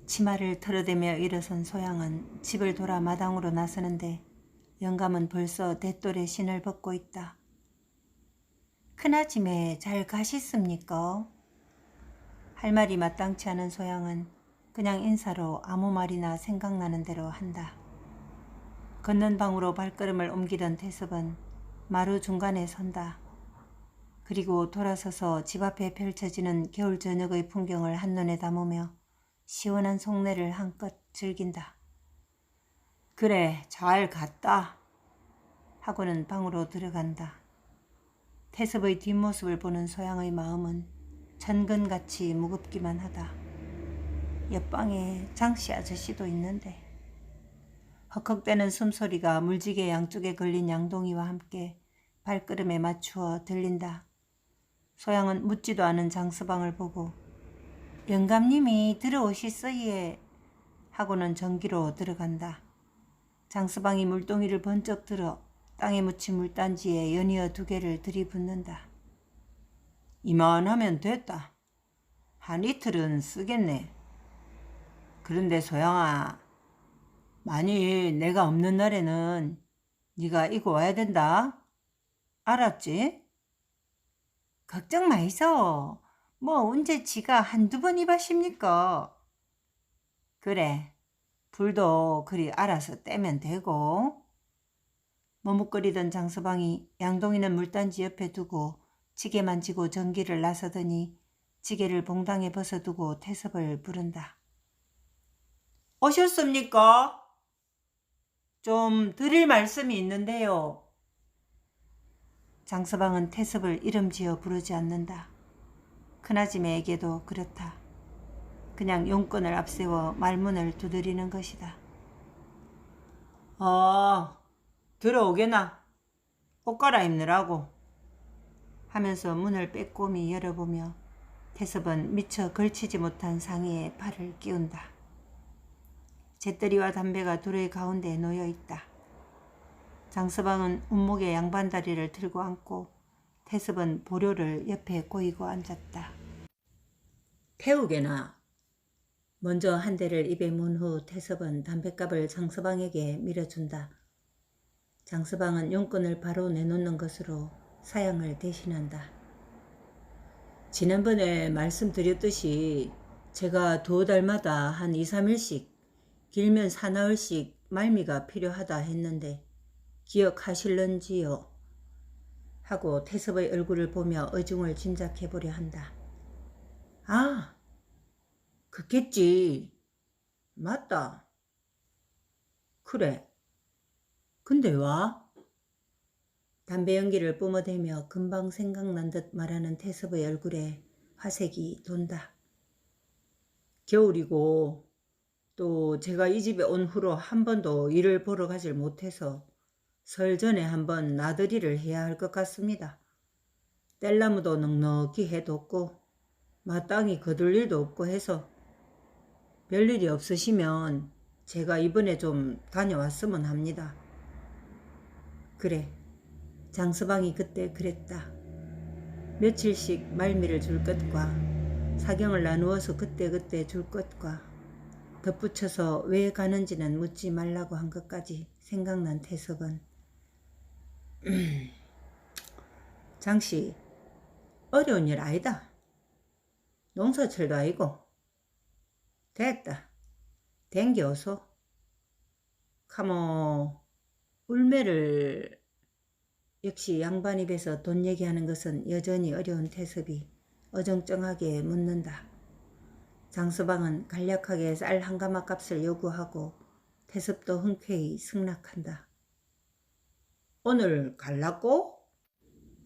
치마를 털어대며 일어선 소양은 집을 돌아 마당으로 나서는데 영감은 벌써 대똘에 신을 벗고 있다. 큰아침에 잘 가셨습니까? 할 말이 마땅치 않은 소양은 그냥 인사로 아무 말이나 생각나는 대로 한다. 걷는 방으로 발걸음을 옮기던 태섭은 마루 중간에 선다. 그리고 돌아서서 집 앞에 펼쳐지는 겨울 저녁의 풍경을 한눈에 담으며 시원한 속내를 한껏 즐긴다. 그래, 잘 갔다 하고는 방으로 들어간다. 태섭의 뒷모습을 보는 소양의 마음은 천근같이 무겁기만 하다. 옆방에 장씨 아저씨도 있는데. 헉헉대는 숨소리가 물지개 양쪽에 걸린 양동이와 함께 발걸음에 맞추어 들린다. 소양은 묻지도 않은 장서방을 보고 영감님이 들어오시어예 하고는 전기로 들어간다. 장서방이 물동이를 번쩍 들어 땅에 묻힌 물단지에 연이어 2개를 들이붓는다. 이만하면 됐다. 한 이틀은 쓰겠네. 그런데 소양아, 만일 내가 없는 날에는 네가 이거 와야 된다. 알았지? 걱정 마이소. 뭐 언제 지가 1-2번 입하십니까? 그래, 불도 그리 알아서 떼면 되고. 머뭇거리던 장서방이 양동이는 물단지 옆에 두고 지게만 지고 전기를 나서더니 지게를 봉당에 벗어두고 태섭을 부른다. 오셨습니까? 좀 드릴 말씀이 있는데요. 장서방은 태섭을 이름지어 부르지 않는다. 큰아지매에게도 그렇다. 그냥 용건을 앞세워 말문을 두드리는 것이다. 들어오게나. 옷 갈아입느라고 하면서 문을 빼꼼히 열어보며 태섭은 미처 걸치지 못한 상의에 팔을 끼운다. 재떨이와 담배가 둘의 가운데에 놓여있다. 장서방은 운목에 양반다리를 들고 앉고 태섭은 보료를 옆에 꼬이고 앉았다. 태우게나. 먼저 한 대를 입에 문 후 태섭은 담뱃갑을 장서방에게 밀어준다. 장서방은 용건을 바로 내놓는 것으로 사양을 대신한다. 지난번에 말씀드렸듯이 제가 2달마다 한 2-3일씩 길면 사나흘씩 말미가 필요하다 했는데 기억하실런지요? 하고 태섭의 얼굴을 보며 어중을 짐작해보려 한다. 아, 그겠지. 맞다. 그래. 근데 와? 담배 연기를 뿜어대며 금방 생각난 듯 말하는 태섭의 얼굴에 화색이 돈다. 겨울이고 또 제가 이 집에 온 후로 한 번도 일을 보러 가질 못해서 설 전에 한번 나들이를 해야 할 것 같습니다. 뗄나무도 넉넉히 해뒀고 마땅히 거둘 일도 없고 해서 별일이 없으시면 제가 이번에 좀 다녀왔으면 합니다. 그래, 장서방이 그때 그랬다. 며칠씩 말미를 줄 것과 사경을 나누어서 그때그때 줄 것과 덧붙여서 왜 가는지는 묻지 말라고 한 것까지 생각난 태섭은 장씨, 어려운 일 아니다. 농사철도 아니고. 됐다. 댕겨오소. 카모 울매를. 역시 양반 입에서 돈 얘기하는 것은 여전히 어려운 태섭이 어정쩡하게 묻는다. 장서방은 간략하게 쌀 한 가마 값을 요구하고 태섭도 흔쾌히 승낙한다. 오늘 갈라고?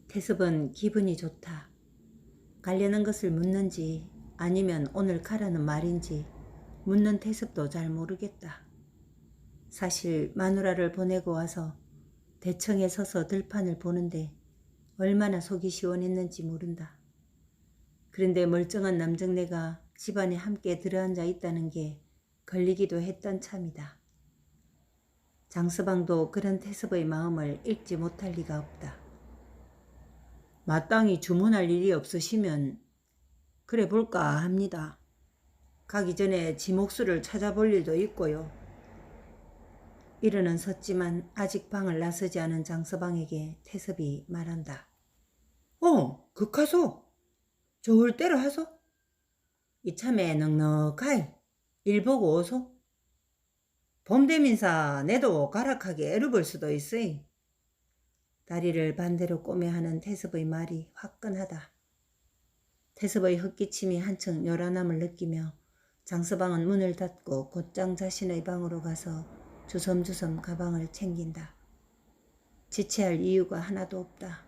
태섭은 기분이 좋다. 가려는 것을 묻는지 아니면 오늘 가라는 말인지 묻는 태섭도 잘 모르겠다. 사실 마누라를 보내고 와서 대청에 서서 들판을 보는데 얼마나 속이 시원했는지 모른다. 그런데 멀쩡한 남정네가 집안에 함께 들어앉아 있다는 게 걸리기도 했던 참이다. 장서방도 그런 태섭의 마음을 읽지 못할 리가 없다. 마땅히 주문할 일이 없으시면 그래 볼까 합니다. 가기 전에 지 몫을 찾아볼 일도 있고요. 이르는 섰지만 아직 방을 나서지 않은 장서방에게 태섭이 말한다. 극하소. 좋을 대로 하소. 이참에 넉넉하이 일 보고 오소. 봄되민사 내도 가락하게 애를 수도 있으이. 다리를 반대로 꼬매 하는 태섭의 말이 화끈하다. 태섭의 헛기침이 한층 요란함을 느끼며 장서방은 문을 닫고 곧장 자신의 방으로 가서 주섬주섬 가방을 챙긴다. 지체할 이유가 하나도 없다.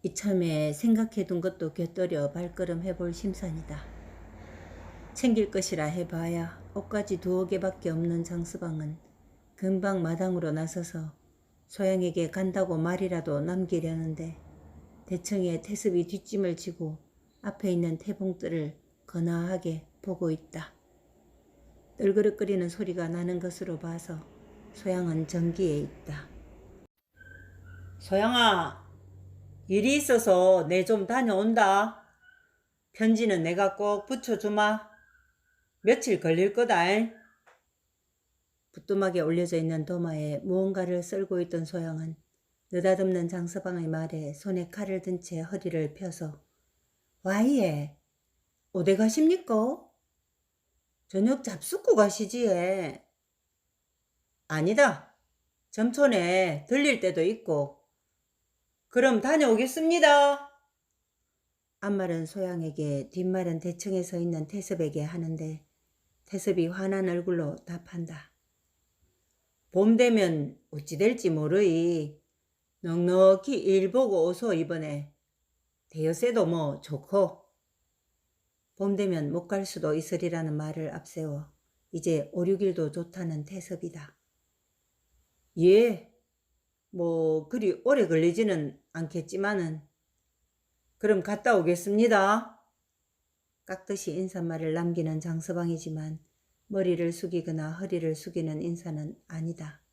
이참에 생각해둔 것도 곁들여 발걸음 해볼 심산이다. 챙길 것이라 해봐야 옷가지 2개밖에 없는 장서방은 금방 마당으로 나서서 소양에게 간다고 말이라도 남기려는데 대청에 태섭이 뒷짐을 지고 앞에 있는 태봉들을 거나하게 보고 있다. 떨그럭거리는 소리가 나는 것으로 봐서 소양은 전기에 있다. 소양아, 일이 있어서 내 좀 다녀온다. 편지는 내가 꼭 붙여주마. 며칠 걸릴 거다. 부뚜막에 올려져 있는 도마에 무언가를 썰고 있던 소양은 느닷없는 장서방의 말에 손에 칼을 든 채 허리를 펴서 와이에 어디 가십니까? 저녁 잡숫고 가시지. 아니다. 점촌에 들릴 때도 있고. 그럼 다녀오겠습니다. 앞말은 소양에게 뒷말은 대청에 서 있는 태섭에게 하는데 태섭이 화난 얼굴로 답한다. 봄 되면 어찌 될지 모르이. 넉넉히 일 보고 오소 이번에. 대여세도 뭐 좋고. 봄 되면 못 갈 수도 있으리라는 말을 앞세워 이제 5, 6일도 좋다는 태섭이다. 예, 뭐 그리 오래 걸리지는 않겠지만은 그럼 갔다 오겠습니다. 깍듯이 인사말을 남기는 장서방이지만 머리를 숙이거나 허리를 숙이는 인사는 아니다.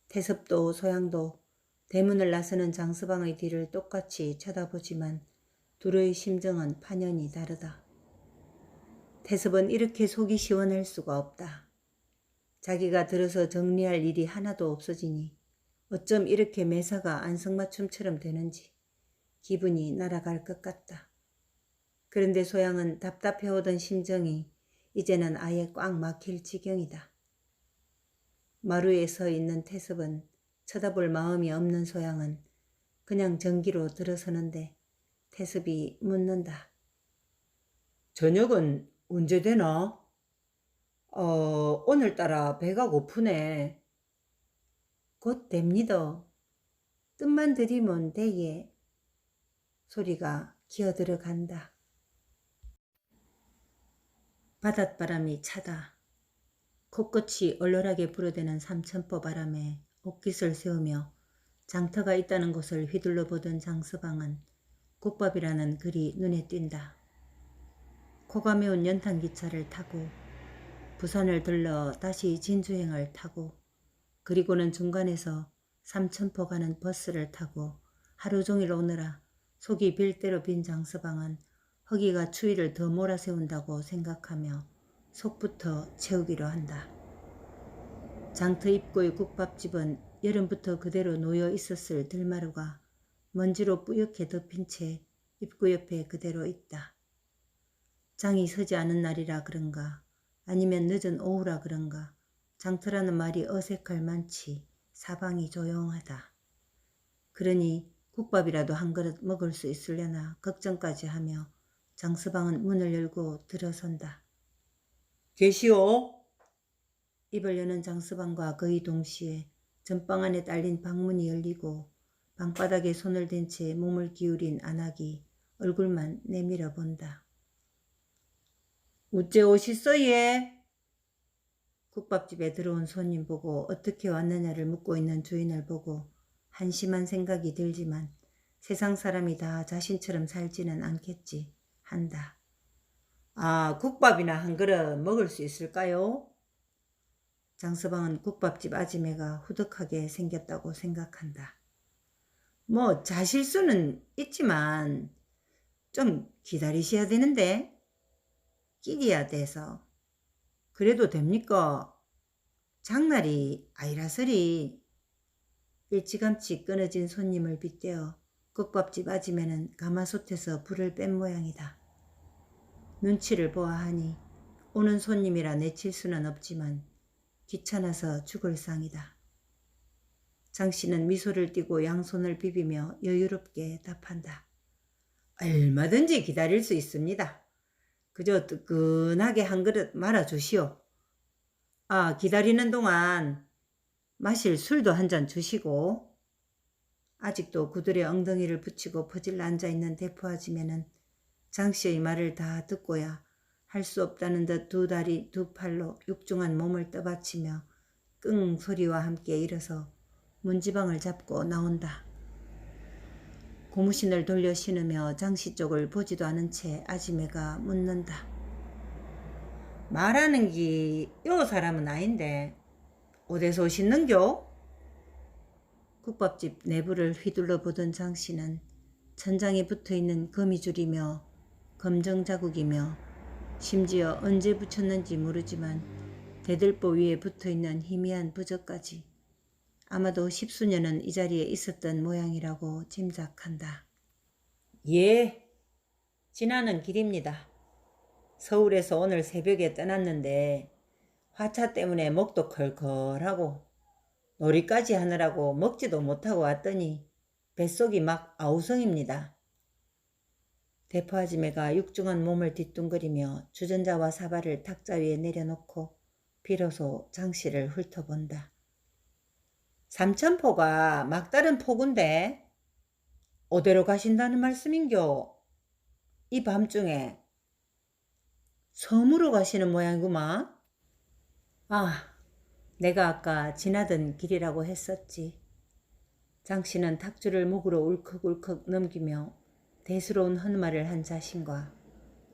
태섭도 소양도 대문을 나서는 장서방의 뒤를 똑같이 쳐다보지만 둘의 심정은 판연히 다르다. 태섭은 이렇게 속이 시원할 수가 없다. 자기가 들어서 정리할 일이 하나도 없어지니 어쩜 이렇게 매사가 안성맞춤처럼 되는지 기분이 날아갈 것 같다. 그런데 소양은 답답해오던 심정이 이제는 아예 꽉 막힐 지경이다. 마루에 서 있는 태섭은 쳐다볼 마음이 없는 소양은 그냥 전기로 들어서는데 태섭이 묻는다. 저녁은 언제 되나? 오늘따라 배가 고프네. 곧 됩니다. 뜻만 들이면 되예. 소리가 기어들어간다. 바닷바람이 차다. 코끝이 얼얼하게 불어대는 삼천포 바람에 옷깃을 세우며 장터가 있다는 곳을 휘둘러 보던 장서방은 국밥이라는 글이 눈에 띈다. 코가 매운 연탄기차를 타고 부산을 들러 다시 진주행을 타고 그리고는 중간에서 삼천포 가는 버스를 타고 하루 종일 오느라 속이 빌 대로 빈 장서방은 허기가 추위를 더 몰아세운다고 생각하며 속부터 채우기로 한다. 장터 입구의 국밥집은 여름부터 그대로 놓여 있었을 들마루가 먼지로 뿌옇게 덮인 채 입구 옆에 그대로 있다. 장이 서지 않은 날이라 그런가 아니면 늦은 오후라 그런가 장터라는 말이 어색할 만치 사방이 조용하다. 그러니 국밥이라도 한 그릇 먹을 수 있으려나 걱정까지 하며 장서방은 문을 열고 들어선다. 계시오? 입을 여는 장서방과 거의 동시에 전방 안에 딸린 방문이 열리고 방바닥에 손을 댄 채 몸을 기울인 안악이 얼굴만 내밀어 본다. 어째 오셨어 예? 국밥집에 들어온 손님 보고 어떻게 왔느냐를 묻고 있는 주인을 보고 한심한 생각이 들지만 세상 사람이 다 자신처럼 살지는 않겠지 한다. 아, 국밥이나 한 그릇 먹을 수 있을까요? 장서방은 국밥집 아지매가 후덕하게 생겼다고 생각한다. 뭐 자실 수는 있지만 좀 기다리셔야 되는데. 끼리야 돼서. 그래도 됩니까? 장날이 아이라서리. 일찌감치 끊어진 손님을 빗대어 국밥집 아줌매는 가마솥에서 불을 뺀 모양이다. 눈치를 보아하니 오는 손님이라 내칠 수는 없지만 귀찮아서 죽을 상이다. 장씨는 미소를 띠고 양손을 비비며 여유롭게 답한다. 얼마든지 기다릴 수 있습니다. 그저 뜨끈하게 한 그릇 말아주시오. 아, 기다리는 동안 마실 술도 한 잔 주시고. 아직도 구들에 엉덩이를 붙이고 퍼질러 앉아있는 대포 아줌매는 장씨의 말을 다 듣고야 할 수 없다는 듯 두 다리 두 팔로 육중한 몸을 떠받치며 끙 소리와 함께 일어서 문지방을 잡고 나온다. 고무신을 돌려 신으며 장씨 쪽을 보지도 않은 채 아줌매가 묻는다. 말하는 기 요 사람은 아닌데 어디서 오시는겨? 국밥집 내부를 휘둘러 보던 장씨는 천장에 붙어있는 거미줄이며 검정 자국이며 심지어 언제 붙였는지 모르지만 대들보 위에 붙어있는 희미한 부적까지 아마도 십수년은 이 자리에 있었던 모양이라고 짐작한다. 예, 지나는 길입니다. 서울에서 오늘 새벽에 떠났는데 화차 때문에 목도 컬컬하고 놀이까지 하느라고 먹지도 못하고 왔더니 뱃속이 막 아우성입니다. 대포 아줌매가 육중한 몸을 뒤뚱거리며 주전자와 사발을 탁자 위에 내려놓고 비로소 장씨를 훑어본다. 삼천포가 막다른 포구인데 어디로 가신다는 말씀인겨? 이 밤중에. 섬으로 가시는 모양이구만. 아, 내가 아까 지나던 길이라고 했었지. 장씨는 탁주를 목으로 울컥울컥 넘기며 대수로운 헛말을 한 자신과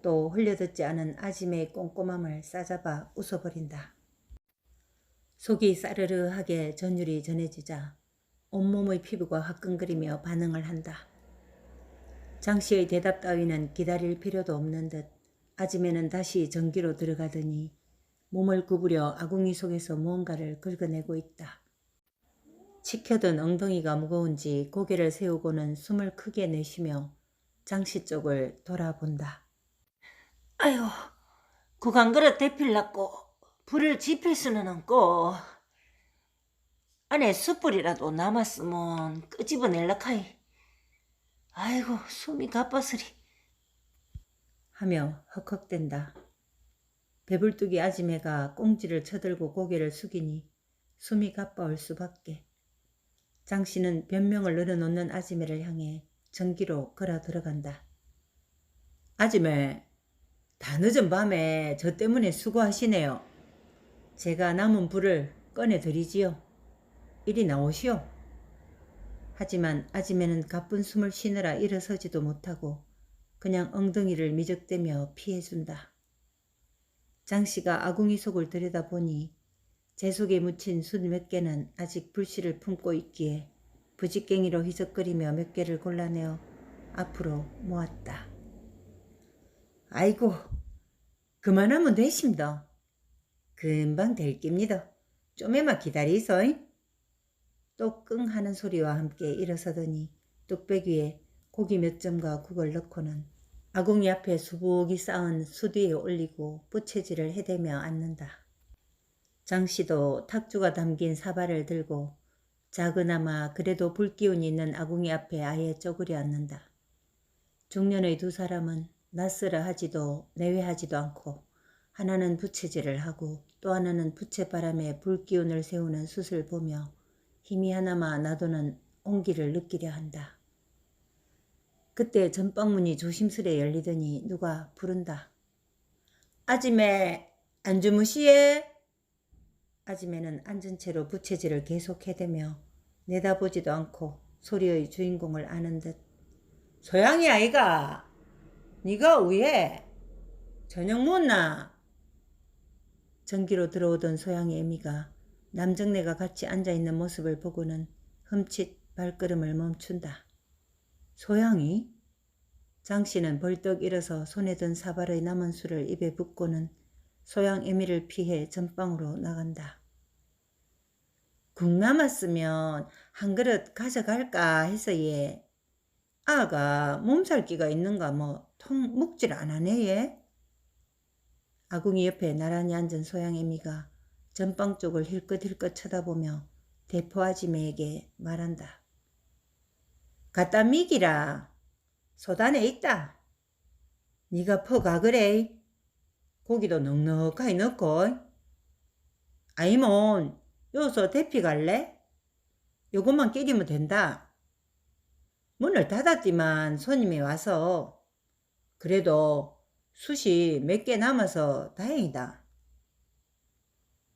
또 흘려듣지 않은 아줌매의 꼼꼼함을 싸잡아 웃어버린다. 속이 싸르르하게 전율이 전해지자 온몸의 피부가 화끈거리며 반응을 한다. 장씨의 대답 따위는 기다릴 필요도 없는 듯 아줌매는 다시 전기로 들어가더니 몸을 구부려 아궁이 속에서 무언가를 긁어내고 있다. 치켜든 엉덩이가 무거운지 고개를 세우고는 숨을 크게 내쉬며 장씨 쪽을 돌아본다. 아유, 국한 그릇 대필났고 불을 지필 수는 없고 안에 숯불이라도 남았으면 끄집어낼라카이. 아이고, 숨이 가빠스리 하며 헉헉댄다. 배불뚝이 아줌매가 꽁지를 쳐들고 고개를 숙이니 숨이 가빠올 수밖에. 장씨는 변명을 늘어놓는 아줌매를 향해 전기로 걸어 들어간다. 아줌매, 다 늦은 밤에 저 때문에 수고하시네요. 제가 남은 불을 꺼내드리지요. 이리 나오시오. 하지만 아줌매는 가쁜 숨을 쉬느라 일어서지도 못하고 그냥 엉덩이를 미적대며 피해준다. 장씨가 아궁이 속을 들여다보니 제 속에 묻힌 숯 몇 개는 아직 불씨를 품고 있기에 부직갱이로 희석거리며 몇 개를 골라내어 앞으로 모았다. 아이고, 그만하면 되십니다. 금방 될 깁니다. 좀에만 기다리소잉. 또 끙 하는 소리와 함께 일어서더니 뚝배기에 고기 몇 점과 국을 넣고는 아궁이 앞에 수북이 쌓은 숯 위에 올리고 부채질을 해대며 앉는다. 장씨도 탁주가 담긴 사발을 들고 작으나마 그래도 불기운이 있는 아궁이 앞에 아예 쪼그려 앉는다. 중년의 두 사람은 낯설어 하지도 내외하지도 않고 하나는 부채질을 하고 또 하나는 부채바람에 불기운을 세우는 숯을 보며 힘이 하나마 나도는 온기를 느끼려 한다. 그때 전방문이 조심스레 열리더니 누가 부른다. 아줌매, 안 주무시에? 아줌매는 앉은 채로 부채질을 계속 해대며 내다보지도 않고 소리의 주인공을 아는 듯 소양이 아이가, 니가 우에 저녁 못나? 전기로 들어오던 소양의 애미가 남정네가 같이 앉아있는 모습을 보고는 흠칫 발걸음을 멈춘다. 소양이? 장씨는 벌떡 일어서 손에 든 사발의 남은 술을 입에 붓고는 소양 애미를 피해 전방으로 나간다. 국 남았으면 한 그릇 가져갈까 해서 얘. 아가 몸살기가 있는가 뭐 통 묵질 안 하네 얘. 아궁이 옆에 나란히 앉은 소양 애미가 전방 쪽을 힐끗힐끗 쳐다보며 대포 아지매에게 말한다. 갖다 미기라. 소단에 있다. 니가 퍼가 그래. 고기도 넉넉하게 넣고. 아이몬 여기서 대피 갈래? 요것만 끼리면 된다. 문을 닫았지만 손님이 와서. 그래도 숯이 몇 개 남아서 다행이다.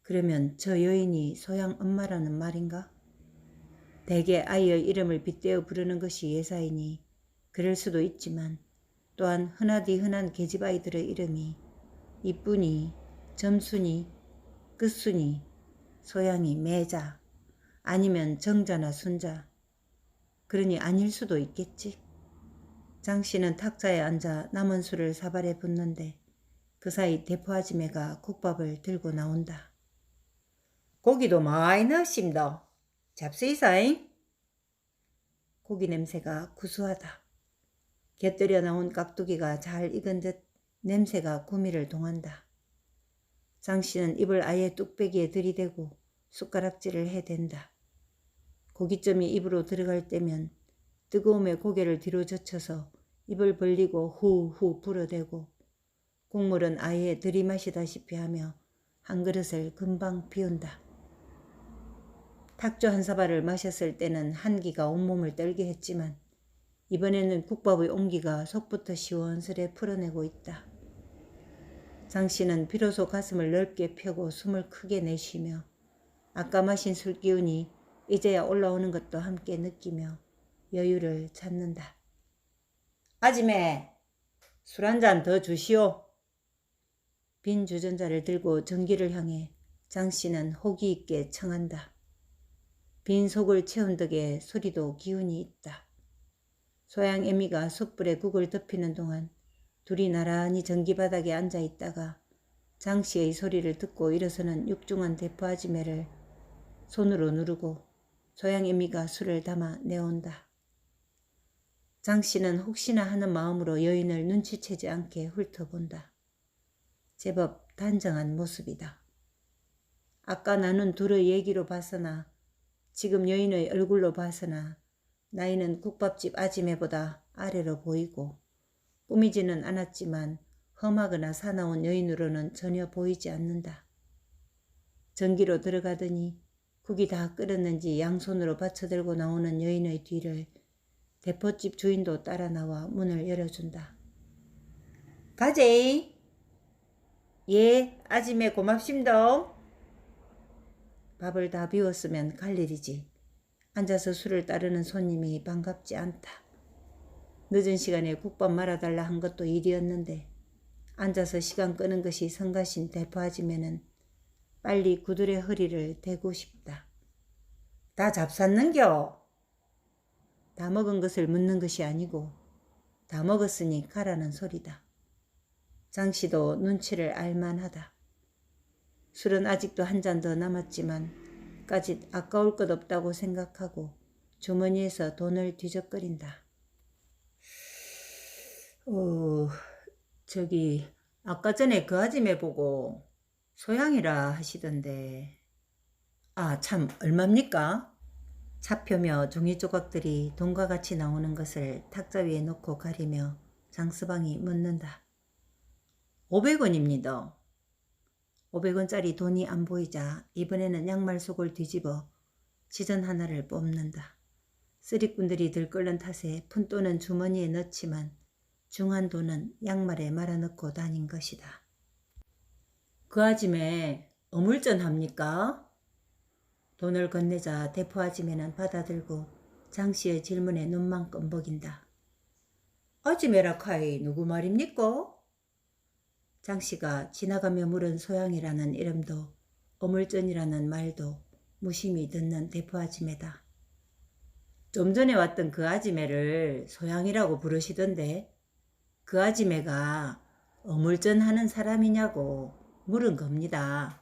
그러면 저 여인이 소양 엄마라는 말인가? 대개 아이의 이름을 빗대어 부르는 것이 예사이니 그럴 수도 있지만 또한 흔하디 흔한 계집아이들의 이름이 이쁜이, 점순이, 끝순이, 소양이 매자, 아니면 정자나 순자. 그러니 아닐 수도 있겠지. 장씨는 탁자에 앉아 남은 술을 사발에 붓는데 그 사이 대포 아지매가 국밥을 들고 나온다. 고기도 많이 넣으심더. 잡수이사잉. 고기 냄새가 구수하다. 곁들여 나온 깍두기가 잘 익은 듯 냄새가 구미를 동한다. 장씨는 입을 아예 뚝배기에 들이대고 숟가락질을 해댄다. 고깃점이 입으로 들어갈 때면 뜨거움에 고개를 뒤로 젖혀서 입을 벌리고 후후 불어대고 국물은 아예 들이마시다시피 하며 한 그릇을 금방 비운다. 탁조 한 사발을 마셨을 때는 한기가 온몸을 떨게 했지만 이번에는 국밥의 온기가 속부터 시원스레 풀어내고 있다. 장씨는 비로소 가슴을 넓게 펴고 숨을 크게 내쉬며 아까 마신 술 기운이 이제야 올라오는 것도 함께 느끼며 여유를 찾는다. 아지매, 술 한 잔 더 주시오. 빈 주전자를 들고 전기를 향해 장씨는 호기 있게 청한다. 빈 속을 채운 덕에 소리도 기운이 있다. 소양 애미가 숯불에 국을 덮이는 동안 둘이 나란히 전기바닥에 앉아 있다가 장씨의 소리를 듣고 일어서는 육중한 대포 아지매를 손으로 누르고 소양 애미가 술을 담아 내온다. 장씨는 혹시나 하는 마음으로 여인을 눈치채지 않게 훑어본다. 제법 단정한 모습이다. 아까 나눈 둘의 얘기로 봐서나 지금 여인의 얼굴로 봐서나 나이는 국밥집 아지매보다 아래로 보이고 꾸미지는 않았지만 험하거나 사나운 여인으로는 전혀 보이지 않는다. 전기로 들어가더니 국이 다 끓었는지 양손으로 받쳐들고 나오는 여인의 뒤를 대포집 주인도 따라 나와 문을 열어준다. 가재이. 예, 아지매 고맙심더. 밥을 다 비웠으면 갈 일이지. 앉아서 술을 따르는 손님이 반갑지 않다. 늦은 시간에 국밥 말아달라 한 것도 일이었는데 앉아서 시간 끄는 것이 성가신 대포 아지매는 빨리 구들의 허리를 대고 싶다. 다 잡쌌는겨? 다 먹은 것을 묻는 것이 아니고 다 먹었으니 가라는 소리다. 장씨도 눈치를 알만하다. 술은 아직도 한 잔 더 남았지만 까짓 아까울 것 없다고 생각하고 주머니에서 돈을 뒤적거린다. 저기 아까 전에 그 아줌매 보고 소양이라 하시던데. 아, 참 얼마입니까? 차표며 종이 조각들이 돈과 같이 나오는 것을 탁자 위에 놓고 가리며 장서방이 묻는다. 500원입니다. 500원짜리 돈이 안 보이자 이번에는 양말 속을 뒤집어 지전 하나를 뽑는다. 쓰리꾼들이 들끓는 탓에 푼돈은 주머니에 넣지만 중한 돈은 양말에 말아넣고 다닌 것이다. 그 아줌매 어물전 합니까? 돈을 건네자 대포 아줌매는 받아들고 장씨의 질문에 눈만 껌벅인다. 아줌매라 카이 누구 말입니까? 장씨가 지나가며 물은 소양이라는 이름도 어물전이라는 말도 무심히 듣는 대포 아줌매다. 좀 전에 왔던 그 아줌매를 소양이라고 부르시던데 그 아지매가 어물전 하는 사람이냐고 물은 겁니다.